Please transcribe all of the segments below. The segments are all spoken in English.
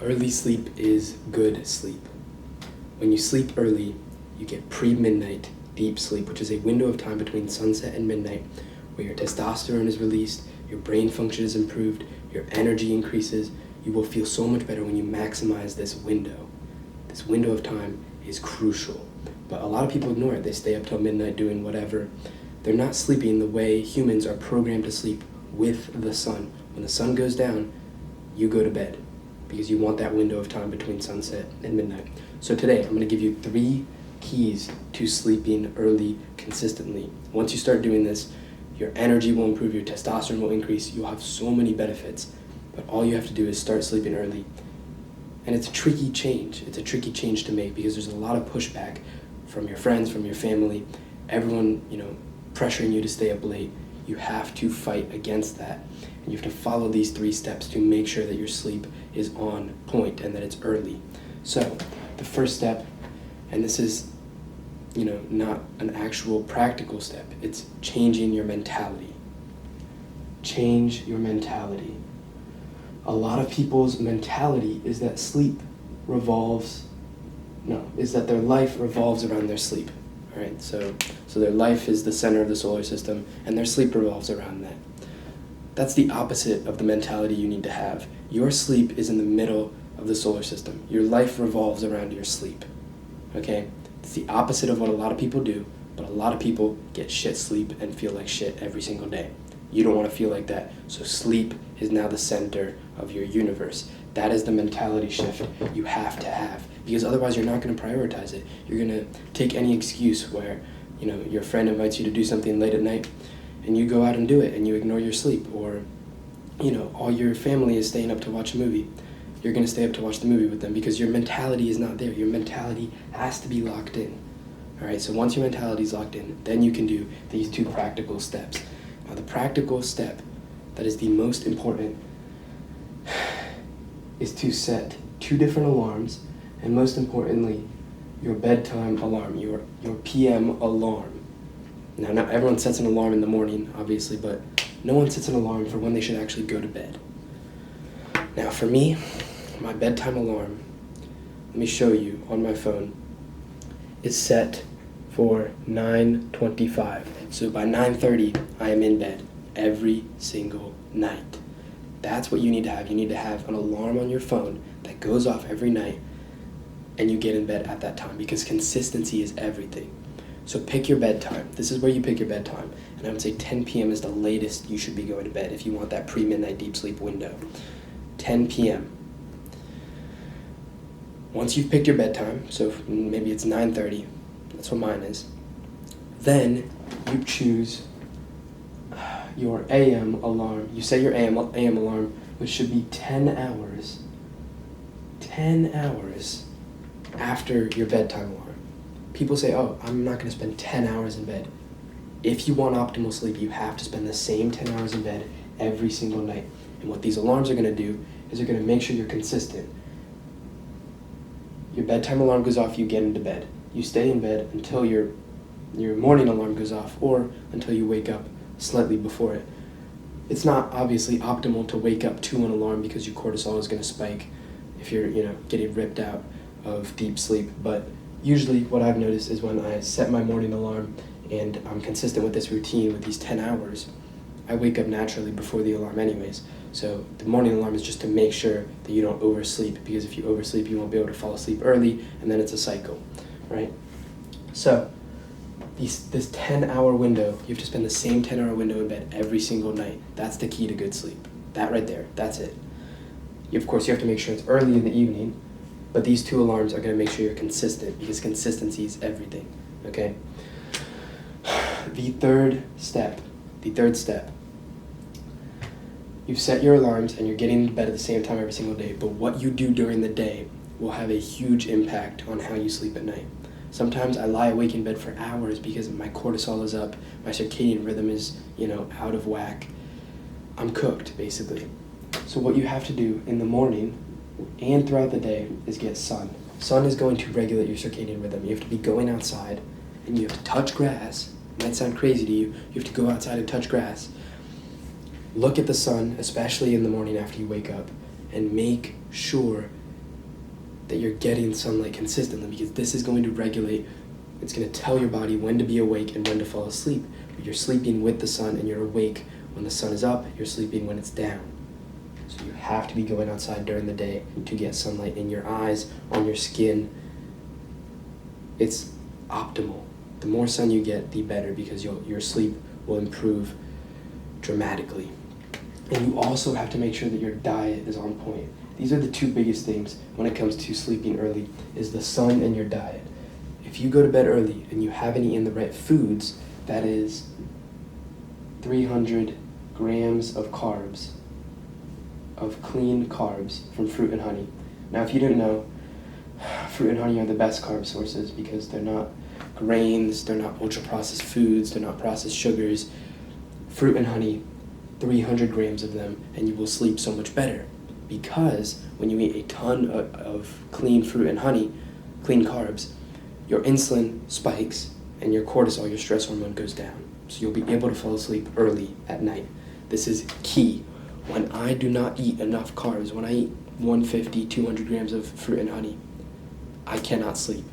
Early sleep is good sleep. When you sleep early, you get pre-midnight deep sleep, which is a window of time between sunset and midnight where your testosterone is released, your brain function is improved, your energy increases. You will feel so much better when you maximize this window. This window of time is crucial. But a lot of people ignore it. They stay up till midnight doing whatever. They're not sleeping the way humans are programmed to sleep with the sun. When the sun goes down, you go to bed because you want that window of time between sunset and midnight. So today, I'm going to give you 3 keys to sleeping early consistently. Once you start doing this, your energy will improve, your testosterone will increase, you'll have so many benefits. But all you have to do is start sleeping early. And it's a tricky change. It's a tricky change to make because there's a lot of pushback from your friends, from your family, everyone, pressuring you to stay up late. You have to fight against that. And you have to follow these 3 steps to make sure that your sleep is on point and that it's early. So, the first step, and this is, not an actual practical step, it's changing your mentality. Change your mentality. A lot of people's mentality is that their life revolves around their sleep. All right, so their life is the center of the solar system, and their sleep revolves around that. That's the opposite of the mentality you need to have. Your sleep is in the middle of the solar system. Your life revolves around your sleep. Okay? It's the opposite of what a lot of people do, but a lot of people get shit sleep and feel like shit every single day. You don't want to feel like that. So sleep is now the center of your universe. That is the mentality shift you have to have, because otherwise you're not going to prioritize it. You're going to take any excuse where, your friend invites you to do something late at night and you go out and do it and you ignore your sleep, or, all your family is staying up to watch a movie. You're going to stay up to watch the movie with them because your mentality is not there. Your mentality has to be locked in. All right, so once your mentality is locked in, then you can do these 2 practical steps. Now, the practical step that is the most important is to set 2 different alarms, and most importantly, your bedtime alarm, your PM alarm. Now, not everyone sets an alarm in the morning, obviously, but no one sets an alarm for when they should actually go to bed. Now, for me, my bedtime alarm, let me show you on my phone, is set for 9:25. So by 9:30, I am in bed every single night. That's what you need to have. You need to have an alarm on your phone that goes off every night and you get in bed at that time, because consistency is everything. So pick your bedtime. This is where you pick your bedtime. And I would say 10 p.m. is the latest you should be going to bed if you want that pre-midnight deep sleep window. 10 p.m. Once you've picked your bedtime, so maybe it's 9:30, that's what mine is, then you choose your AM alarm. You set your AM alarm, which should be 10 hours after your bedtime alarm. People say, oh, I'm not going to spend 10 hours in bed. If you want optimal sleep, you have to spend the same 10 hours in bed every single night. And what these alarms are going to do is they're going to make sure you're consistent. Your bedtime alarm goes off, you get into bed. You stay in bed until your morning alarm goes off, or until you wake up slightly before it. It's not obviously optimal to wake up to an alarm because your cortisol is going to spike if you're, getting ripped out of deep sleep. But usually what I've noticed is when I set my morning alarm and I'm consistent with this routine with these 10 hours, I wake up naturally before the alarm anyways. So the morning alarm is just to make sure that you don't oversleep, because if you oversleep, you won't be able to fall asleep early, and then it's a cycle, right? So this 10-hour window, you have to spend the same 10-hour window in bed every single night. That's the key to good sleep. That right there, that's it. Of course, you have to make sure it's early in the evening, but these 2 alarms are going to make sure you're consistent, because consistency is everything, okay? The third step, you've set your alarms and you're getting into bed at the same time every single day, but what you do during the day will have a huge impact on how you sleep at night. Sometimes I lie awake in bed for hours because my cortisol is up, my circadian rhythm is, out of whack. I'm cooked, basically. So what you have to do in the morning and throughout the day is get sun. Sun is going to regulate your circadian rhythm. You have to be going outside and you have to touch grass. It might sound crazy to you. You have to go outside and touch grass. Look at the sun, especially in the morning after you wake up, and make sure that you're getting sunlight consistently, because this is going to regulate, it's going to tell your body when to be awake and when to fall asleep. You're sleeping with the sun and you're awake when the sun is up, you're sleeping when it's down. So you have to be going outside during the day to get sunlight in your eyes, on your skin. It's optimal. The more sun you get, the better, because your sleep will improve dramatically. And you also have to make sure that your diet is on point. These are the two biggest things when it comes to sleeping early, is the sun and your diet. If you go to bed early and you haven't eaten the right foods, that is 300 grams of carbs, of clean carbs from fruit and honey. Now, if you didn't know, fruit and honey are the best carb sources because they're not grains, they're not ultra-processed foods, they're not processed sugars. Fruit and honey, 300 grams of them, and you will sleep so much better, because when you eat a ton of clean fruit and honey, clean carbs, your insulin spikes and your cortisol, your stress hormone, goes down. So you'll be able to fall asleep early at night. This is key. When I do not eat enough carbs, when I eat 150, 200 grams of fruit and honey, I cannot sleep.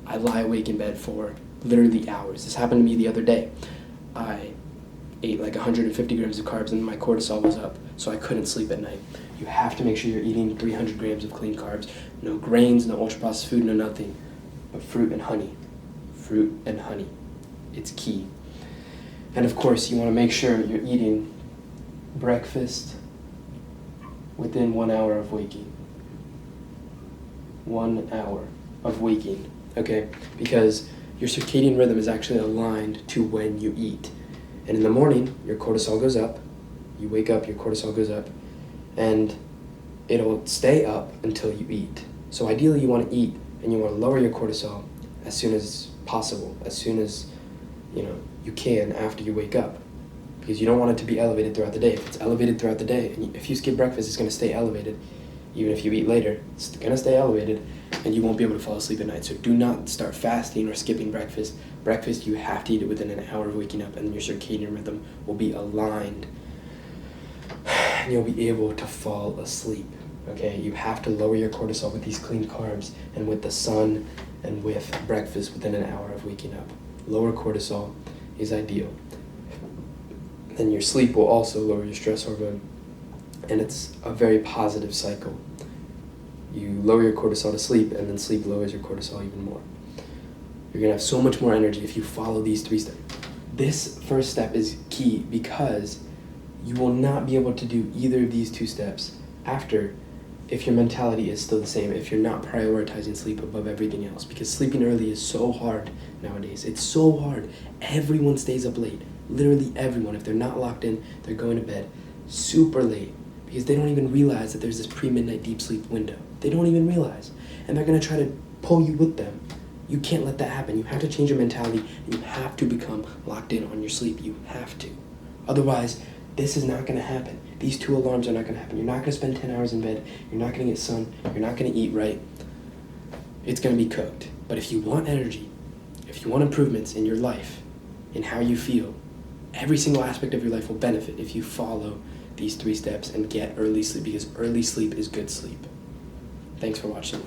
I lie awake in bed for literally hours. This happened to me the other day. I ate like 150 grams of carbs and my cortisol was up, so I couldn't sleep at night. You have to make sure you're eating 300 grams of clean carbs. No grains, no ultra-processed food, no nothing, but fruit and honey. Fruit and honey. It's key. And of course, you want to make sure you're eating breakfast within 1 hour of waking. 1 hour of waking, okay? Because your circadian rhythm is actually aligned to when you eat. And in the morning, your cortisol goes up. You wake up, your cortisol goes up, and it'll stay up until you eat. So ideally, you want to eat and you want to lower your cortisol as soon as possible, as soon as you can after you wake up, because you don't want it to be elevated throughout the day. If it's elevated throughout the day, and if you skip breakfast, it's going to stay elevated. Even if you eat later, it's going to stay elevated, and you won't be able to fall asleep at night. So do not start fasting or skipping breakfast. Breakfast, you have to eat it within an hour of waking up, and your circadian rhythm will be aligned, and you'll be able to fall asleep. Okay, you have to lower your cortisol with these clean carbs and with the sun and with breakfast within an hour of waking up. Lower cortisol is ideal. Then your sleep will also lower your stress hormone, and it's a very positive cycle. You lower your cortisol to sleep, and then sleep lowers your cortisol even more. You're going to have so much more energy if you follow these 3 steps. This first step is key, because you will not be able to do either of these 2 steps after if your mentality is still the same, if you're not prioritizing sleep above everything else. Because sleeping early is so hard nowadays. It's so hard. Everyone stays up late. Literally everyone. If they're not locked in, they're going to bed super late, because they don't even realize that there's this pre-midnight deep sleep window. They don't even realize. And they're going to try to pull you with them. You can't let that happen. You have to change your mentality, and you have to become locked in on your sleep. You have to. Otherwise, this is not going to happen. These 2 alarms are not going to happen. You're not going to spend 10 hours in bed. You're not going to get sun. You're not going to eat right. It's going to be cooked. But if you want energy, if you want improvements in your life, in how you feel, every single aspect of your life will benefit if you follow these 3 steps and get early sleep, because early sleep is good sleep. Thanks for watching.